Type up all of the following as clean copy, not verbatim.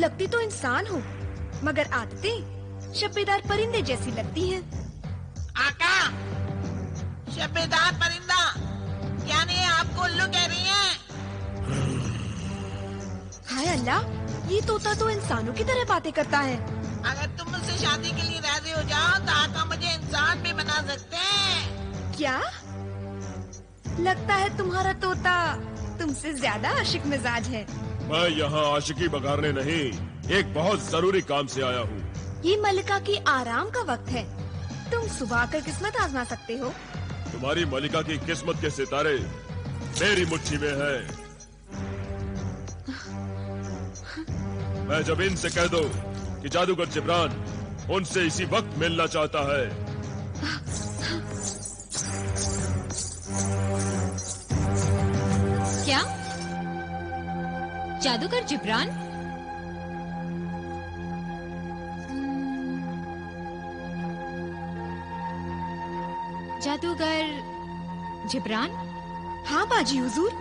लगती तो इंसान हूँ, मगर आदतें शब्बेदार परिंदे जैसी लगती हैं। आका, शब्बेदार परिंदा यानी आप उल्लू कह रही हैं? हाय अल्लाह, ये तोता तो इंसानों की तरह बातें करता है। अगर तुम मुझसे शादी के लिए राजी हो जाओ तो आका मुझे इंसान भी बना सकते हैं। क्या? लगता है तुम्हारा तोता तुमसे ज्यादा आशिक मिजाज है। मैं यहाँ आशिकी बघारने नहीं, एक बहुत जरूरी काम से आया हूँ। ये मलिका की आराम का वक्त है, तुम सुबह आकर किस्मत आजमा सकते हो। तुम्हारी मलिका की किस्मत के सितारे मेरी मुट्ठी में है। मैं जब इनसे कह दो कि जादूगर जिब्रान उनसे इसी वक्त मिलना चाहता है। क्या? जादूगर जिब्रान? जादूगर जिब्रान? हाँ बाजी हुजूर,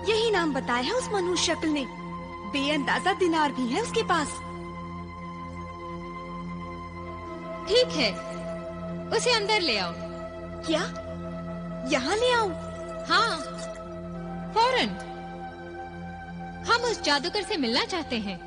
यही नाम बताया है उस मनुष्य शक्ल ने। बेअंदाजा दिनार भी है उसके पास। ठीक है, उसे अंदर ले आओ। क्या? यहाँ ले आऊं? हाँ, फौरन। हम उस जादूगर से मिलना चाहते हैं।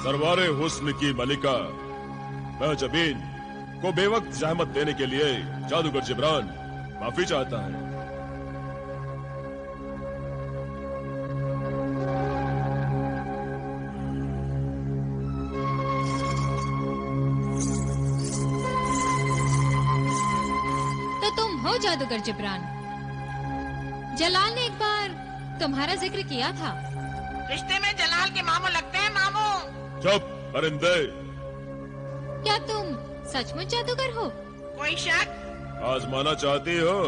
दरबारे हुस्न की मलिका महजबीन को बेवक्त जहमत देने के लिए जादूगर जिब्रान माफी चाहता है। तो तुम हो जादूगर जिब्रान। जलाल ने एक बार तुम्हारा जिक्र किया था। रिश्ते में जलाल के मामू लगते हैं मामू। चुप परिंदे। क्या तुम सचमुच जादूगर हो? कोई शक? आजमाना चाहती हो?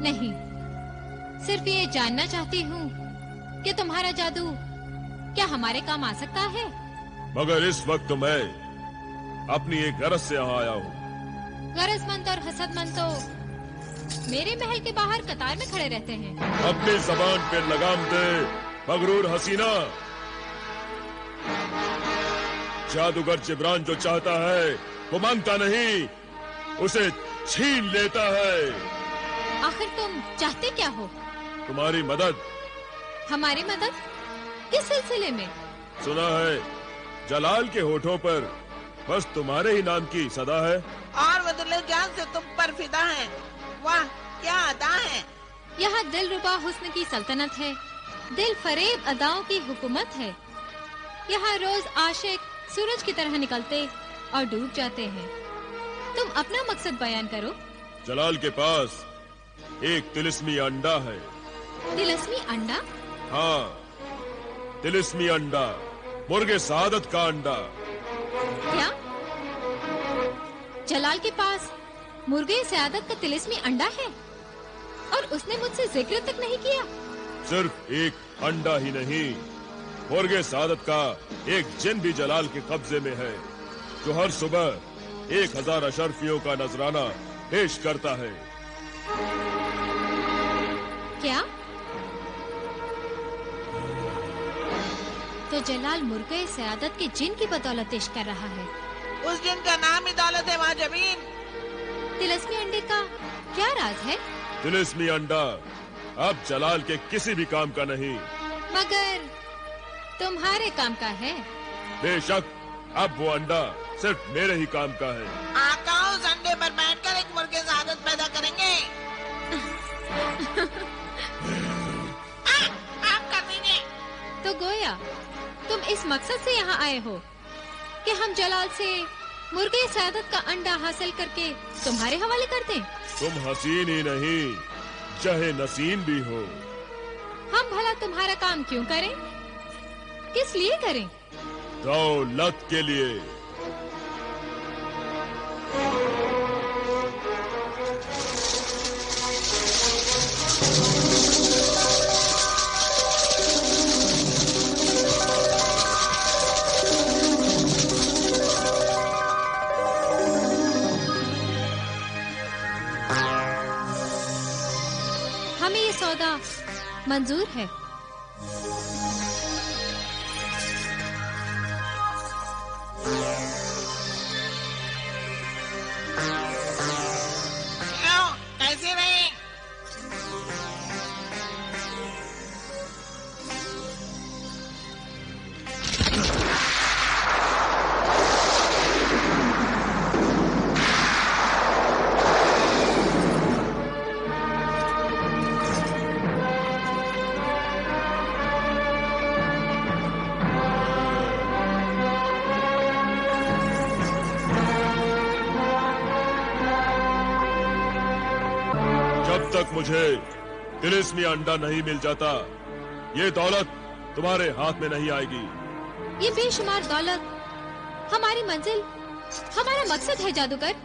नहीं, सिर्फ ये जानना चाहती हूँ कि तुम्हारा जादू क्या हमारे काम आ सकता है? मगर इस वक्त मैं अपनी एक गरज से यहाँ आया हूँ। गरजमंद और हसदमंद तो मेरे महल के बाहर कतार में खड़े रहते हैं। अपनी जबान पे लगाम दे मगरूर हसीना। जादूगर जिब्रान जो चाहता है वो मांगता नहीं, उसे छीन लेता है। आखिर तुम चाहते क्या हो? तुम्हारी मदद। हमारी मदद? किस सिलसिले में? सुना है जलाल के होठों पर बस तुम्हारे ही नाम की सदा है। और वो दिल जान से तुम पर फिदा है। वाह क्या अदा है। यहाँ दिलरुबा हुस्न की सल्तनत है, दिल फरेब अदाओं की हुकूमत है। यहाँ रोज आशिक सूरज की तरह निकलते और डूब जाते हैं। तुम अपना मकसद बयान करो। जलाल के पास एक तिलिस्मी अंडा है। तिलिस्मी अंडा? हाँ, तिलिस्मी अंडा, मुर्गे सादत का अंडा। क्या? जलाल के पास मुर्गे सआदत का तिलिस्मी अंडा है और उसने मुझसे जिक्र तक नहीं किया? सिर्फ एक अंडा ही नहीं, मुर्गे सादत का एक जिन भी जलाल के कब्जे में है, जो हर सुबह 1000 अशरफियों का नजराना पेश करता है। क्या? तो जलाल मुर्गे सआदत के जिन की बदौलत इश्क कर रहा है। उस जिन का नाम ही दौलत है माजबीन। तिलिस्मी अंडे का क्या राज है? तिलिस्मी अंडा अब जलाल के किसी भी काम का नहीं, मगर तुम्हारे काम का है। बेशक अब वो अंडा सिर्फ मेरे ही काम का है। आका उस अंडे पर बैठकर एक मुर्गे सादत पैदा करेंगे। आप कर दीजिए। तो गोया तुम इस मकसद से यहाँ आए हो कि हम जलाल से मुर्गे सादत का अंडा हासिल करके तुम्हारे हवाले कर दें। तुम हसीन ही नहीं, चाहे नसीन भी हो। हम भला तुम्हारा काम क्यों करें? किस लिए करें? दौलत के लिए। मंजूर है। क्यों? कैसे रहे? जब तक मुझे तिलिस्मी अंडा नहीं मिल जाता, ये दौलत तुम्हारे हाथ में नहीं आएगी। ये बेशुमार दौलत हमारी मंजिल, हमारा मकसद है जादूगर।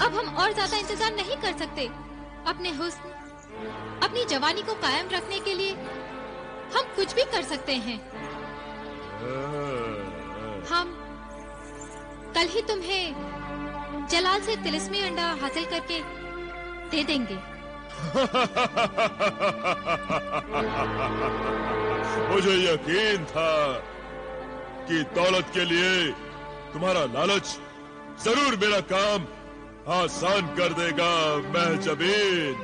अब हम और ज्यादा इंतजार नहीं कर सकते। अपने हुस्न, अपनी जवानी को कायम रखने के लिए हम कुछ भी कर सकते हैं। हम कल ही तुम्हें जलाल से तिलिस्मी अंडा हासिल करके दे देंगे। मुझे यकीन था कि दौलत के लिए तुम्हारा लालच जरूर मेरा काम आसान कर देगा, महजबीन।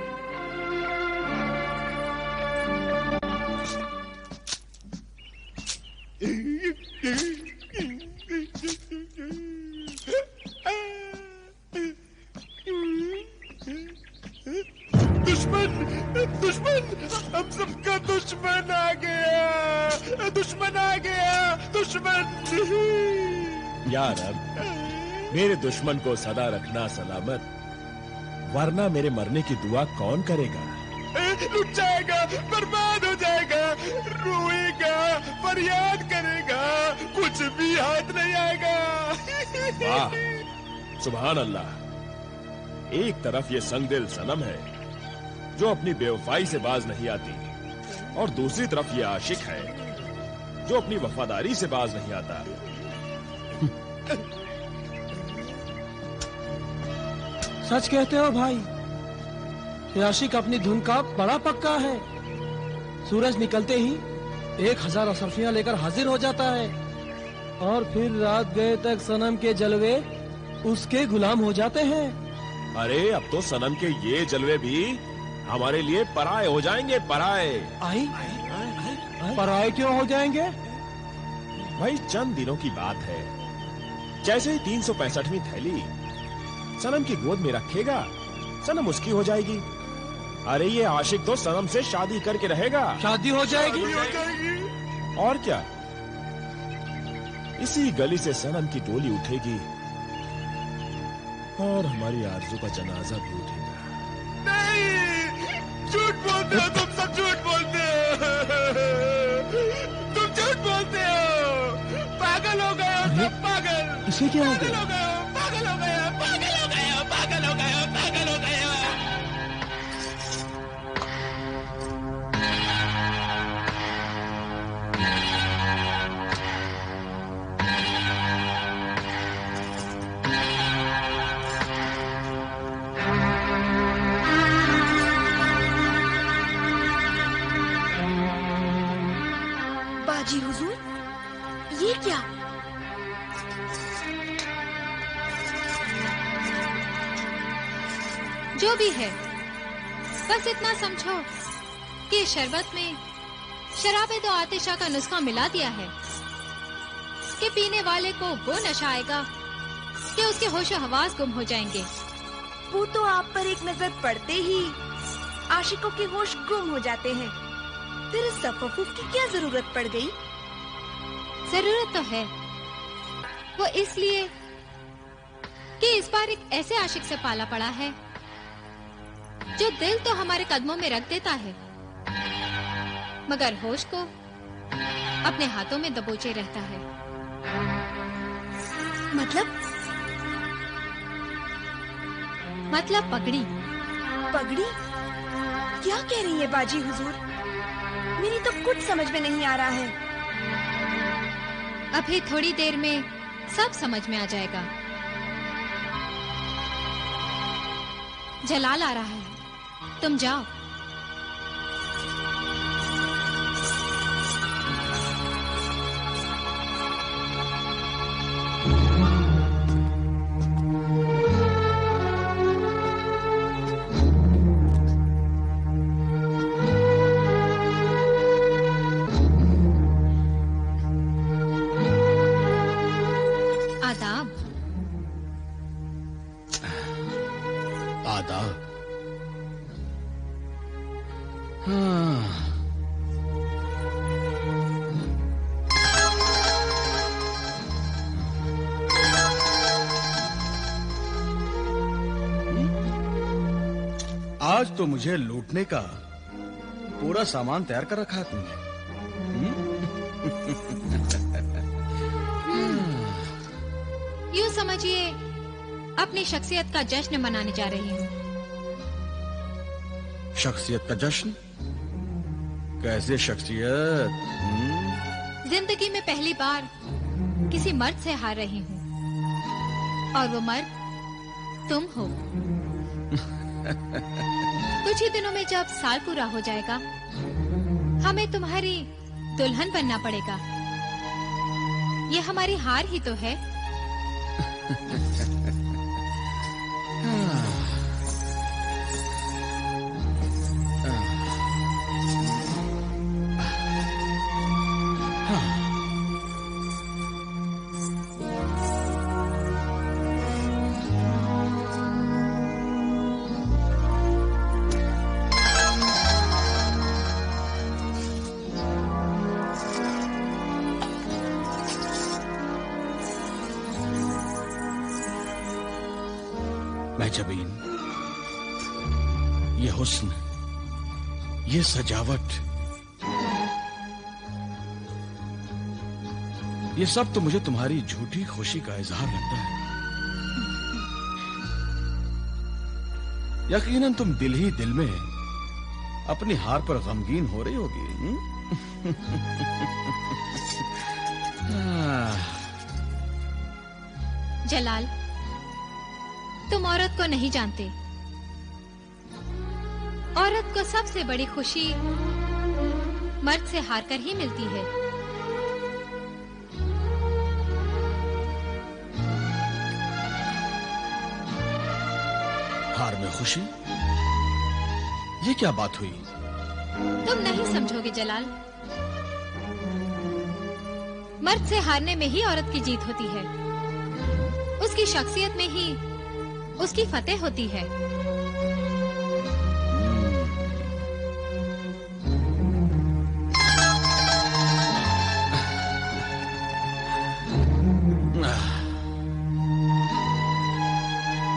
दुश्मन, हम सबका दुश्मन आ गया, दुश्मन आ गया, दुश्मन। या रब, मेरे दुश्मन को सदा रखना सलामत, वरना मेरे मरने की दुआ कौन करेगा? लुट जाएगा, बर्बाद हो जाएगा, रोएगा, फरियाद करेगा, कुछ भी हाथ नहीं आएगा। वाह, सुभान अल्लाह। एक तरफ ये संगदिल सनम है जो अपनी बेवफाई से बाज नहीं आती, और दूसरी तरफ ये आशिक है जो अपनी वफादारी से बाज नहीं आता। सच कहते हो भाई, ये आशिक अपनी धुन का बड़ा पक्का है। सूरज निकलते ही 1000 अशरफियां लेकर हाजिर हो जाता है, और फिर रात गए तक सनम के जलवे उसके गुलाम हो जाते हैं। अरे अब तो सनम के ये जलवे भी हमारे लिए पराए हो जाएंगे, पराए। पराए क्यों हो जाएंगे? भाई चंद दिनों की बात है, जैसे ही 365वीं थैली सनम की गोद में रखेगा, सनम उसकी हो जाएगी। अरे ये आशिक तो सनम से शादी करके रहेगा। शादी हो जाएगी? और क्या, इसी गली से सनम की डोली उठेगी और हमारी आरज़ू का जनाजा भी उठेगा। नहीं, झूठ बोलते हो तुम सब, झूठ बोलते हो, तुम झूठ बोलते हो। पागल हो गए हो सब, पागल। इसे क्या हो गया? पागल हो गए, पागल हो गए, पागल हो गए, पागल हो गए। बाजी हुजूर, ये क्या? जो भी है, बस इतना समझो कि इस शरबत में शराबे दो आतिशा का नुस्खा मिला दिया है कि पीने वाले को वो नशा आएगा कि उसके होशो हवास गुम हो जाएंगे। वो तो आप पर एक नजर पड़ते ही आशिकों के होश गुम हो जाते हैं। फिर इस तफफ्फुफ की क्या जरूरत पड़ गई? जरूरत तो है, वो इसलिए कि इस बार एक ऐसे आशिक से पाला पड़ा है जो दिल तो हमारे कदमों में रख देता है, मगर होश को अपने हाथों में दबोचे रहता है। मतलब पगड़ी। पगड़ी? क्या कह रही है बाजी हुजूर? मेरी तो कुछ समझ में नहीं आ रहा है। अभी थोड़ी देर में सब समझ में आ जाएगा। जलाल आ रहा है, तुम जाओ। तो मुझे लूटने का पूरा सामान तैयार कर रखा है तुमने। यूं समझिए अपनी शख्सियत का जश्न मनाने जा रही हूँ। शख्सियत का जश्न? कैसे शख्सियत? जिंदगी में पहली बार किसी मर्द से हार रही हूँ और वो मर्द तुम हो। कुछ ही दिनों में जब साल पूरा हो जाएगा हमें तुम्हारी दुल्हन बनना पड़ेगा। ये हमारी हार ही तो है। महजबीन, ये हुस्न, ये सजावट, ये सब तो मुझे तुम्हारी झूठी खुशी का इजहार लगता है। यकीनन तुम दिल ही दिल में अपनी हार पर गमगीन हो रही होगी। जलाल, तुम औरत को नहीं जानते। औरत को सबसे बड़ी खुशी मर्द से हार कर ही मिलती है। हार में खुशी? ये क्या बात हुई? तुम नहीं समझोगे जलाल। मर्द से हारने में ही औरत की जीत होती है। उसकी शख्सियत में ही उसकी फतेह होती है।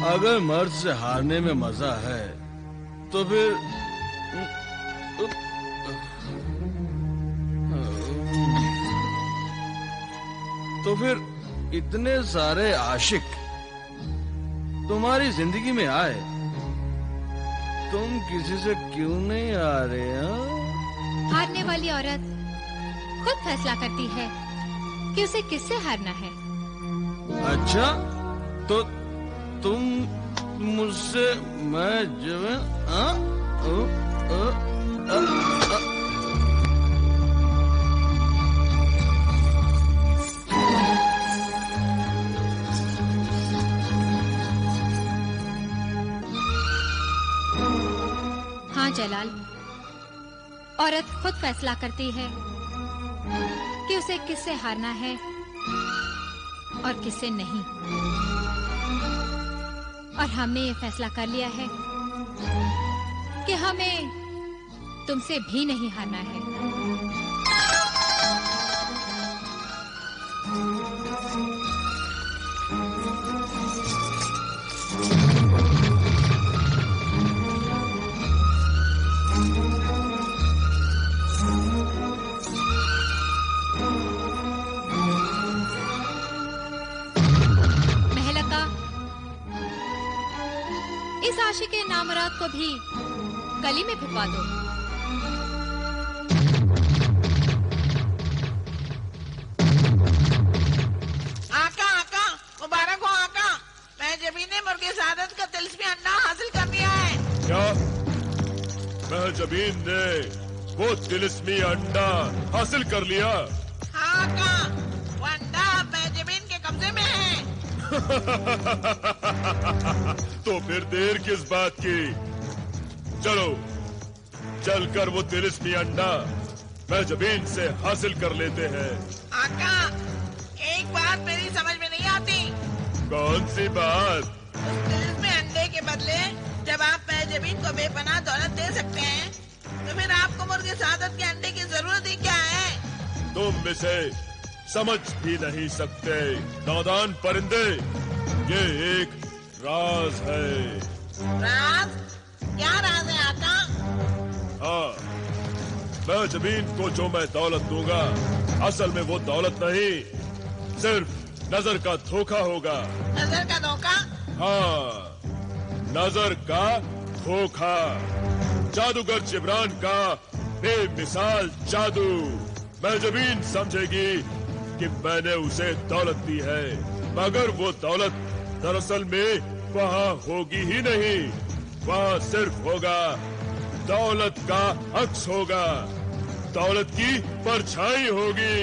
अगर मर्द से हारने में मजा है तो फिर इतने सारे आशिक तुम्हारी जिंदगी में आए, तुम किसी से क्यों नहीं आ रहे? हारने वाली औरत खुद फैसला करती है कि उसे किससे हारना है। अच्छा, तो तुम मुझसे मैं हाँ जलाल, औरत खुद फैसला करती है कि उसे किससे हारना है और किससे नहीं। और हमने ये फैसला कर लिया है कि हमें तुमसे भी नहीं हारना है। इस आशिक के नामराद को भी गली में फिरवा दो। आका आका, मुबारक हो आका। महजबीन ने मुर्गे सादत का तिलस्मी अंडा हासिल कर लिया है। क्या? महजबीन ने वो तिलस्मी अंडा हासिल कर लिया? हाँ आका, वो अंडा महजबीन के कब्जे में है। तो फिर देर किस बात की? चलो चलकर वो तिलिस्मी अंडा महजबीन से हासिल कर लेते हैं। आका, एक बात मेरी समझ में नहीं आती। कौन सी बात? उस तिलिस्मी अंडे के बदले जब आप महजबीन को बेपनाह दौलत दे सकते हैं, तो फिर आपको मुर्गे सादत के अंडे की जरूरत ही क्या है? तुम इसे समझ भी नहीं सकते नादान परिंदे। ये एक राज है। राज? क्या राज है मैं जमीन को जो मैं दौलत दूंगा, असल में वो दौलत नहीं, सिर्फ नजर का धोखा होगा। नजर का धोखा? हाँ, नजर का धोखा। जादूगर जिब्रान का बेमिसाल जादू। मैं जमीन समझेगी कि मैंने उसे दौलत दी है, मगर वो दौलत दरअसल में वहाँ होगी ही नहीं। वहाँ सिर्फ होगा, दौलत का अक्स होगा, दौलत की परछाई होगी,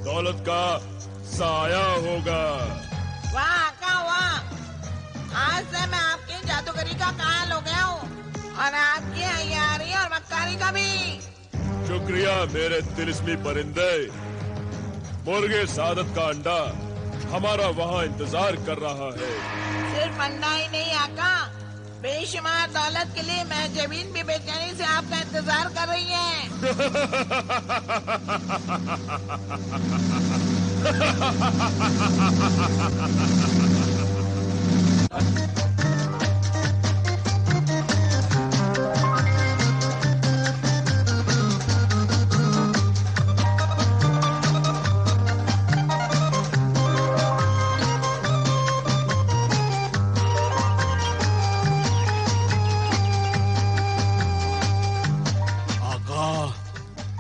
दौलत का साया होगा। वाह आका वाह! आज से मैं आपकी जादूगरी का कायल हो गया हूँ, और आपकी अय्यारी और मक्कारी का भी। शुक्रिया मेरे तिलिस्मी परिंदे। मुर्गे सादत का अंडा हमारा वहाँ इंतजार कर रहा है। सिर्फ अंडा ही नहीं आका, बेशुमार दौलत के लिए मैं जमीन भी बेचैनी से आपका इंतजार कर रही है।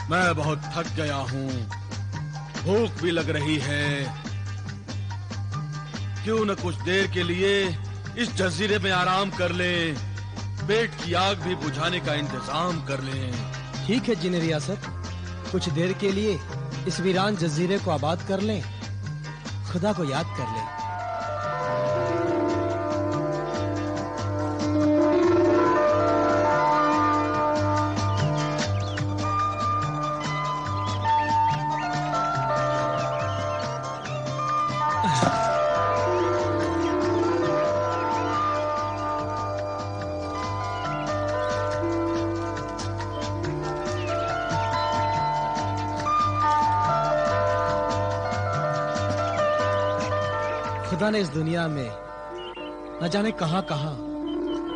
मैं बहुत थक गया हूँ, भूख भी लग रही है। क्यों न कुछ देर के लिए इस जजीरे में आराम कर लें, पेट की आग भी बुझाने का इंतजाम कर लें। ठीक है जिन रियासत, कुछ देर के लिए इस वीरान जजीरे को आबाद कर लें, खुदा को याद कर लें। खुदा ने इस दुनिया में न जाने कहां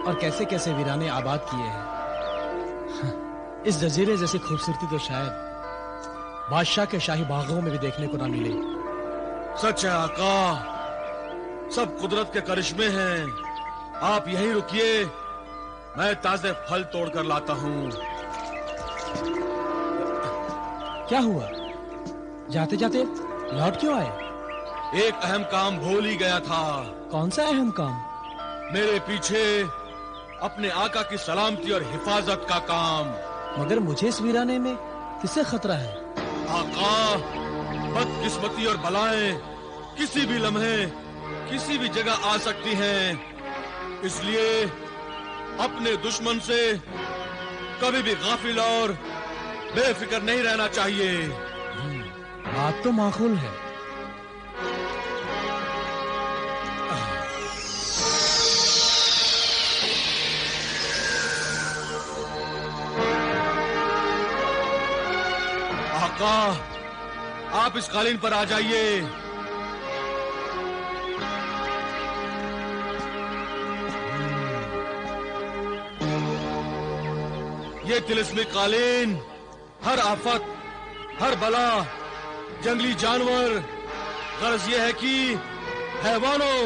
और कैसे कैसे वीराने आबाद किए हैं। इस जजीरे जैसी खूबसूरती तो शायद बादशाह के शाही बागों में भी देखने को ना मिले। सच है आका, सब कुदरत के करिश्मे हैं। आप यहीं रुकिए, मैं ताजे फल तोड़कर लाता हूँ। क्या हुआ? जाते जाते लौट क्यों आए? एक अहम काम भूल ही गया था। कौन सा अहम काम? मेरे पीछे अपने आका की सलामती और हिफाजत का काम। मगर मुझे इस वीराने में किससे खतरा है? आका, बदकिस्मती और बलाएं किसी भी लम्हे किसी भी जगह आ सकती हैं, इसलिए अपने दुश्मन से कभी भी गाफिल और बेफिक्र नहीं रहना चाहिए। बात तो माकूल है। आका, आप इस कालीन पर आ जाइए। ये तिलिस्मी कालीन हर आफत, हर बला, जंगली जानवर, गर्ज ये है कि हैवानों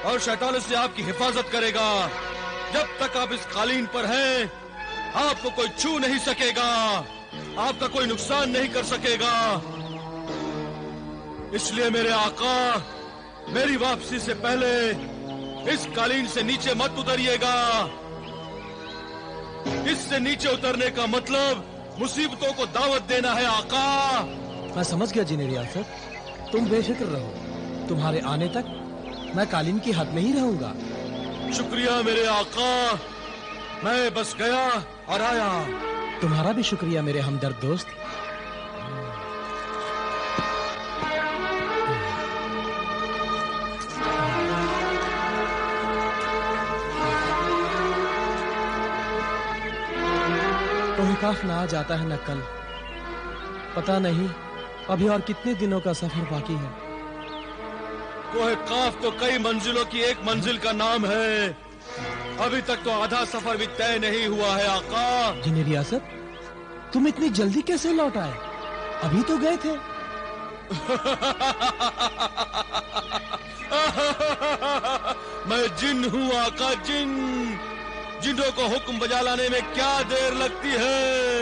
और शैतानों से आपकी हिफाजत करेगा। जब तक आप इस कालीन पर हैं, आपको कोई छू नहीं सकेगा, आपका कोई नुकसान नहीं कर सकेगा। इसलिए मेरे आका, मेरी वापसी से पहले इस कालीन से नीचे मत उतरिएगा। इससे नीचे उतरने का मतलब मुसीबतों को दावत देना है आका। मैं समझ गया जिन रियासत, तुम बेफिक्र रहो, तुम्हारे आने तक मैं कालीन की हद में ही रहूंगा। शुक्रिया मेरे आका, मैं बस गया और आया। तुम्हारा भी शुक्रिया मेरे हमदर्द दोस्त। काफ ना आ जाता है न कल, पता नहीं अभी और कितने दिनों का सफर बाकी है। कोहे काफ तो कई मंजिलों की एक मंजिल का नाम है। अभी तक तो आधा सफर भी तय नहीं हुआ है आका। जिन रियासत, तुम इतनी जल्दी कैसे लौट आए? अभी तो गए थे। मैं जिन हूँ आका, जिन। जिन्नों को हुक्म बजा लाने में क्या देर लगती है।